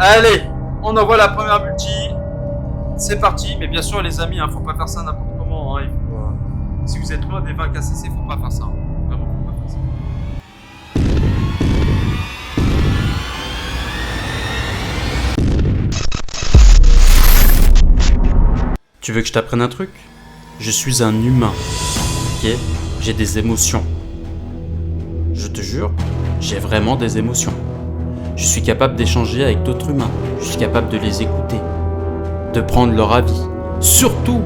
Allez, on envoie la première multi. C'est parti, mais bien sûr les amis, faut pas faire ça n'importe comment. Il faut, si vous êtes loin des 20 KCC, faut pas faire ça. Vraiment, faut pas faire ça. Tu veux que je t'apprenne un truc? Je suis un humain, ok? J'ai des émotions. Je te jure, j'ai vraiment des émotions. Je suis capable d'échanger avec d'autres humains. Je suis capable de les écouter, de prendre leur avis. Surtout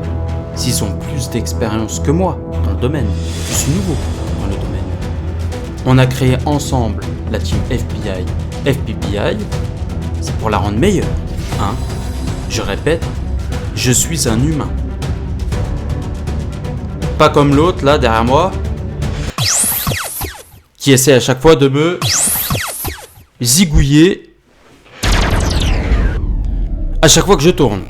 s'ils ont plus d'expérience que moi dans le domaine. Je suis nouveau dans le domaine. On a créé ensemble la team FBI. FPPI, c'est pour la rendre meilleure. Hein? Je répète, je suis un humain. Pas comme l'autre là derrière moi, qui essaie à chaque fois de me zigouiller à chaque fois que je tourne.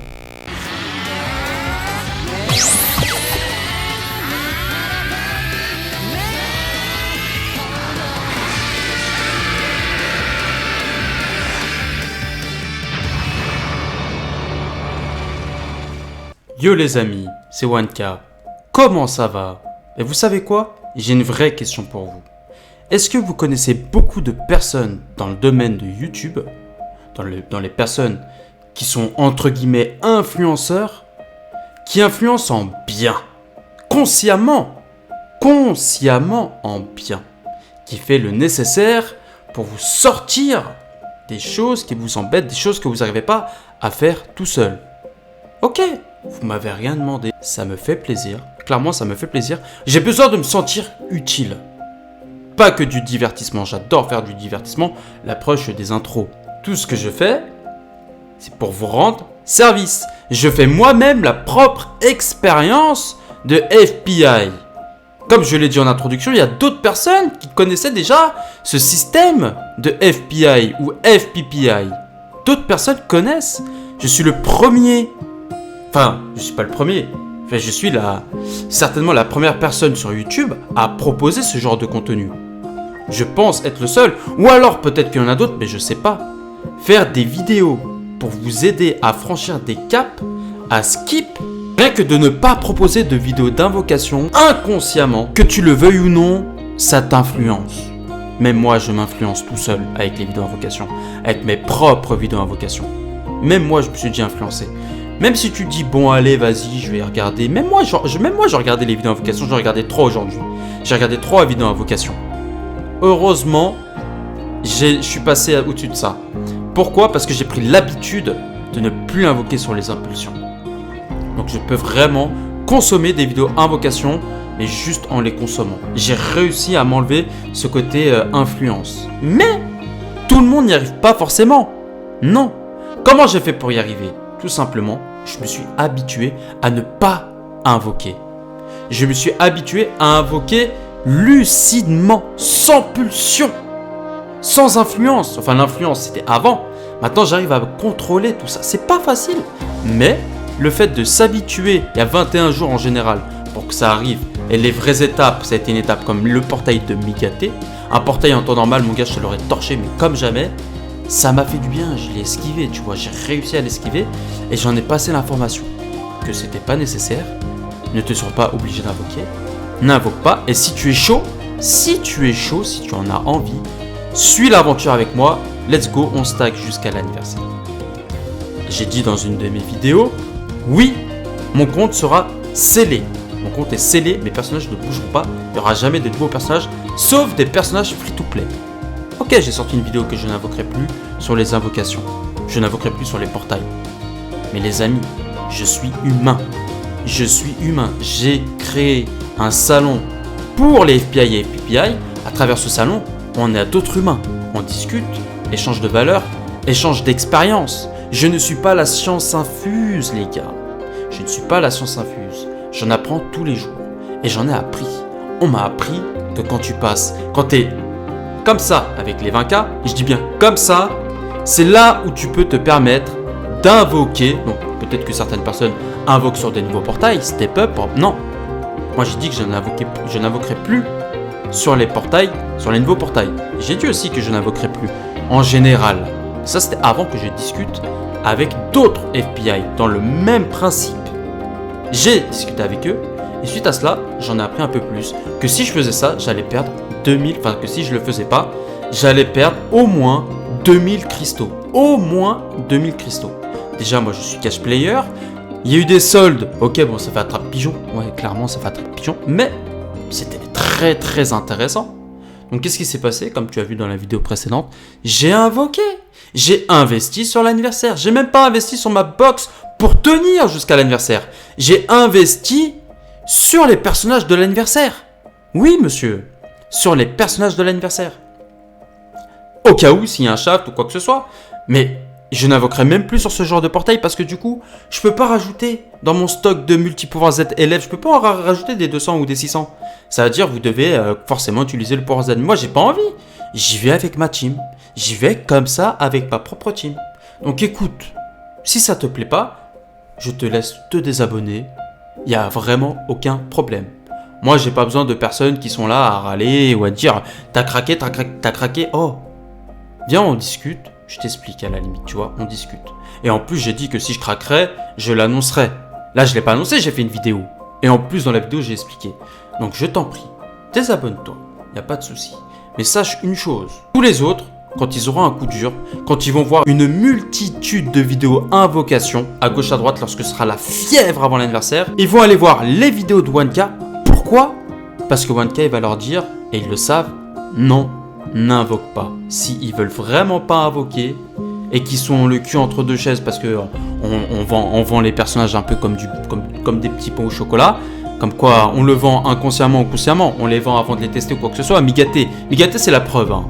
Yo les amis, c'est Wanka. Comment ça va? Et vous savez quoi? J'ai une vraie question pour vous. Est-ce que vous connaissez beaucoup de personnes dans le domaine de YouTube, dans les personnes qui sont entre guillemets influenceurs, qui influencent en bien, consciemment en bien, qui fait le nécessaire pour vous sortir des choses qui vous embêtent, des choses que vous n'arrivez pas à faire tout seul? Ok, vous m'avez rien demandé, ça me fait plaisir, clairement ça me fait plaisir, j'ai besoin de me sentir utile. Pas que du divertissement, j'adore faire du divertissement, l'approche des intros. Tout ce que je fais, c'est pour vous rendre service. Je fais moi-même la propre expérience de FPI. Comme je l'ai dit en introduction, il y a d'autres personnes qui connaissaient déjà ce système de FPI ou FPPI. D'autres personnes connaissent. Je suis le premier. Enfin, je suis pas le premier. Enfin, je suis certainement la première personne sur YouTube à proposer ce genre de contenu. Je pense être le seul, ou alors peut-être qu'il y en a d'autres, mais je sais pas. Faire des vidéos pour vous aider à franchir des caps, à skip, rien que de ne pas proposer de vidéos d'invocation inconsciemment, que tu le veuilles ou non, ça t'influence. Même moi, je m'influence tout seul avec les vidéos d'invocation, avec mes propres vidéos d'invocation. Même moi, je me suis déjà influencé. Même si tu dis, bon allez, vas-y, je vais regarder. Même moi, j'ai regardé les vidéos d'invocation, j'en ai regardé 3 aujourd'hui. J'ai regardé 3 vidéos d'invocation. Heureusement, je suis passé au-dessus de ça. Pourquoi? Parce que j'ai pris l'habitude de ne plus invoquer sur les impulsions. Donc je peux vraiment consommer des vidéos invocation, mais juste en les consommant. J'ai réussi à m'enlever ce côté influence. Mais tout le monde n'y arrive pas forcément. Non. Comment j'ai fait pour y arriver? Tout simplement, je me suis habitué à ne pas invoquer. Je me suis habitué à invoquer lucidement, sans pulsion, sans influence. Enfin, l'influence, c'était avant. Maintenant, j'arrive à contrôler tout ça. C'est pas facile. Mais le fait de s'habituer, il y a 21 jours en général pour que ça arrive. Et les vraies étapes, ça a été une étape comme le portail de Migaté. Un portail en temps normal, mon gars, je te l'aurais torché, mais comme jamais. Ça m'a fait du bien, je l'ai esquivé, tu vois. J'ai réussi à l'esquiver et j'en ai passé l'information que c'était pas nécessaire. Ne te sens pas obligé d'invoquer. N'invoque pas. Et si tu es chaud, si tu en as envie, suis l'aventure avec moi. Let's go, on stack jusqu'à l'anniversaire. J'ai dit dans une de mes vidéos, oui, mon compte sera scellé. Mon compte est scellé, mes personnages ne bougeront pas. Il n'y aura jamais de nouveaux personnages, sauf des personnages free-to-play. Ok, j'ai sorti une vidéo que je n'invoquerai plus sur les invocations. Je n'invoquerai plus sur les portails. Mais les amis, je suis humain. Je suis humain. J'ai créé un salon pour les FBI et FPPI. À travers ce salon, on est à d'autres humains. On discute, échange de valeurs, échange d'expériences. Je ne suis pas la science infuse, les gars. Je ne suis pas la science infuse. J'en apprends tous les jours. Et j'en ai appris. On m'a appris que quand t'es comme ça avec les 20K, et je dis bien comme ça, c'est là où tu peux te permettre d'invoquer. Donc peut-être que certaines personnes invoquent sur des nouveaux portails, step up, non. Moi j'ai dit que je n'invoquerai plus sur les portails, sur les nouveaux portails. J'ai dit aussi que je n'invoquerai plus en général. Ça, c'était avant que je discute avec d'autres FBI dans le même principe. J'ai discuté avec eux et suite à cela, j'en ai appris un peu plus. Que si je faisais ça, j'allais perdre 2000, enfin que si je le faisais pas, j'allais perdre au moins 2000 cristaux. Au moins 2000 cristaux. Déjà, moi je suis cash player. Il y a eu des soldes. Ok, bon, ça fait attrape-pigeon. Ouais, clairement, ça fait attrape-pigeon. Mais c'était très très intéressant. Donc, qu'est-ce qui s'est passé? Comme tu as vu dans la vidéo précédente, j'ai invoqué. J'ai investi sur l'anniversaire. J'ai même pas investi sur ma box pour tenir jusqu'à l'anniversaire. J'ai investi sur les personnages de l'anniversaire. Oui, monsieur. Sur les personnages de l'anniversaire. Au cas où, s'il y a un shaft ou quoi que ce soit. Mais je n'invoquerai même plus sur ce genre de portail parce que du coup, je peux pas rajouter dans mon stock de multi-pouvoirs Z élèves, je peux pas en rajouter des 200 ou des 600. Ça veut dire que vous devez forcément utiliser le pouvoir Z. Moi, j'ai pas envie. J'y vais avec ma team. J'y vais comme ça avec ma propre team. Donc écoute, si ça te plaît pas, je te laisse te désabonner. Il n'y a vraiment aucun problème. Moi, j'ai pas besoin de personnes qui sont là à râler ou à dire t'as craqué, t'as craqué. Oh, viens, on discute. Je t'explique à la limite, tu vois, on discute. Et en plus, j'ai dit que si je craquerais, je l'annoncerais. Là, je l'ai pas annoncé, j'ai fait une vidéo. Et en plus, dans la vidéo, j'ai expliqué. Donc, je t'en prie, désabonne-toi. Il n'y a pas de souci. Mais sache une chose. Tous les autres, quand ils auront un coup dur, quand ils vont voir une multitude de vidéos invocations, à gauche à droite, lorsque ce sera la fièvre avant l'anniversaire, ils vont aller voir les vidéos de 1K. Pourquoi? Parce que 1K, il va leur dire, et ils le savent, non, n'invoque pas. S'ils veulent vraiment pas invoquer et qu'ils sont le cul entre deux chaises parce que on vend les personnages un peu comme des petits pains au chocolat, comme quoi on le vend inconsciemment ou consciemment, on les vend avant de les tester ou quoi que ce soit. Migaté c'est la preuve. Hein.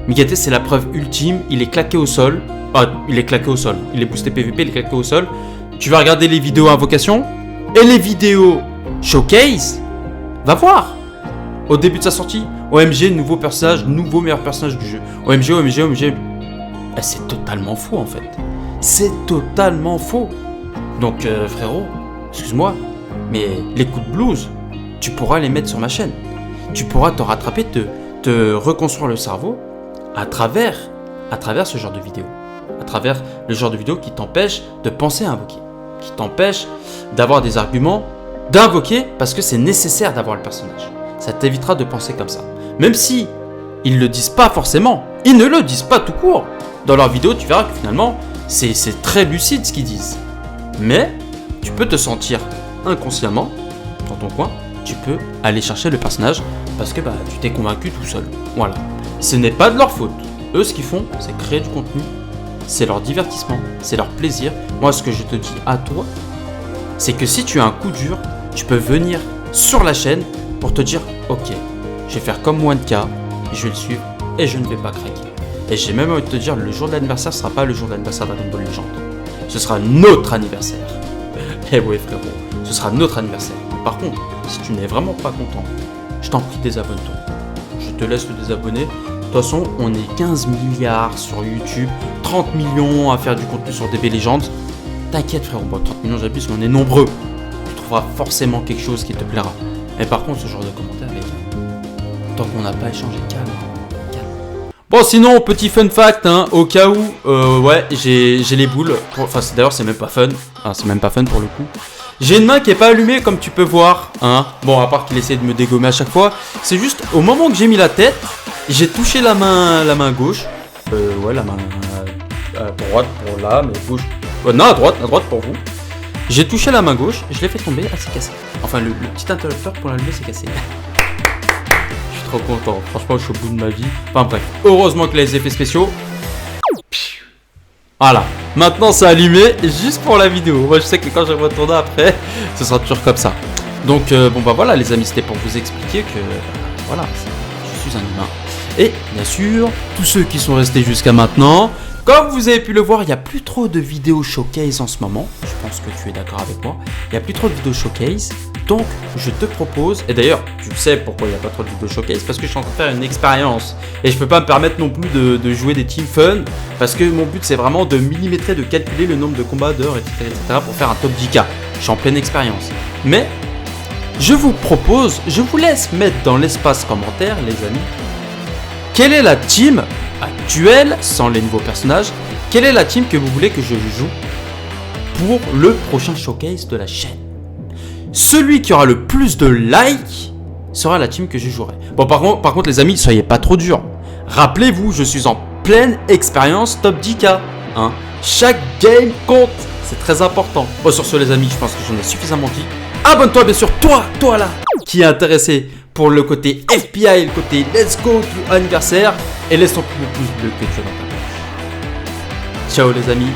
Migaté c'est la preuve ultime, il est claqué au sol. Ah, il est claqué au sol. Il est boosté PVP, il est claqué au sol. Tu vas regarder les vidéos invocation et les vidéos showcase. Va voir. Au début de sa sortie, OMG, nouveau personnage, nouveau meilleur personnage du jeu. OMG. C'est totalement faux en fait. C'est totalement faux. Donc frérot, excuse-moi, mais les coups de blues, tu pourras les mettre sur ma chaîne. Tu pourras te rattraper, te reconstruire le cerveau à travers ce genre de vidéo. À travers le genre de vidéo qui t'empêche de penser à invoquer. Qui t'empêche d'avoir des arguments, d'invoquer parce que c'est nécessaire d'avoir le personnage. Ça t'évitera de penser comme ça. Même si ils le disent pas forcément, ils ne le disent pas tout court. Dans leurs vidéos, tu verras que finalement, c'est très lucide ce qu'ils disent. Mais tu peux te sentir inconsciemment, dans ton coin, tu peux aller chercher le personnage parce que tu t'es convaincu tout seul. Voilà. Ce n'est pas de leur faute. Eux, ce qu'ils font, c'est créer du contenu. C'est leur divertissement, c'est leur plaisir. Moi, ce que je te dis à toi, c'est que si tu as un coup dur, tu peux venir sur la chaîne pour te dire ok, je vais faire comme 1K, je vais le suivre et je ne vais pas craquer. Et j'ai même envie de te dire, le jour de l'anniversaire ne sera pas le jour de l'anniversaire Dragon Ball Legend. Ce sera notre anniversaire. Eh oui frérot, ce sera notre anniversaire. Mais par contre, si tu n'es vraiment pas content, je t'en prie, désabonne-toi. Je te laisse le désabonner. De toute façon, on est 15 milliards sur YouTube, 30 millions à faire du contenu sur DB Legends. T'inquiète frérot, 30 millions j'abuse, mais on est nombreux. Tu trouveras forcément quelque chose qui te plaira. Et par contre, ce genre de commentaires, les gars, tant qu'on n'a pas échangé, calme. Bon, sinon, petit fun fact, hein, au cas où, ouais, j'ai les boules. Enfin, d'ailleurs, c'est même pas fun. Enfin, c'est même pas fun pour le coup. J'ai une main qui est pas allumée, comme tu peux voir, hein. Bon, à part qu'il essaie de me dégommer à chaque fois. C'est juste, au moment que j'ai mis la tête, j'ai touché la main gauche. Ouais, la main droite pour là, mais gauche. Non, à droite pour vous. J'ai touché la main gauche, je l'ai fait tomber, elle s'est cassée. Enfin, le petit interrupteur pour l'allumer s'est cassé. Je suis trop content, franchement, je suis au bout de ma vie. Enfin bref, heureusement que les effets spéciaux. Voilà, maintenant c'est allumé juste pour la vidéo. Moi, je sais que quand je vais retourner après, ce sera toujours comme ça. Donc, bon bah voilà, les amis, c'était pour vous expliquer que voilà, je suis un humain. Et bien sûr, tous ceux qui sont restés jusqu'à maintenant. Comme vous avez pu le voir, il n'y a plus trop de vidéos showcase en ce moment. Je pense que tu es d'accord avec moi. Il n'y a plus trop de vidéos showcase. Donc, je te propose... Et d'ailleurs, tu sais pourquoi il n'y a pas trop de vidéos showcase. Parce que je suis en train de faire une expérience. Et je ne peux pas me permettre non plus de jouer des team fun. Parce que mon but, c'est vraiment de millimétrer, de calculer le nombre de combats d'heures, etc., pour faire un top 10K. Je suis en pleine expérience. Mais, je vous propose... Je vous laisse mettre dans l'espace commentaire, les amis. Quelle est la team actuelle, sans les nouveaux personnages, Quelle est la team que vous voulez que je joue pour le prochain showcase de la chaîne? Celui qui aura le plus de likes sera la team que je jouerai. Bon, par contre, les amis, soyez pas trop durs. Rappelez-vous, je suis en pleine expérience top 10K. Hein. Chaque game compte. C'est très important. Bon, sur ce, les amis, je pense que j'en ai suffisamment dit. Abonne-toi, bien sûr, toi là, qui est intéressé pour le côté FPI, le côté Let's Go to anniversaire. Et laisse ton pouce bleu que tu as dans ta poche. Ciao, les amis.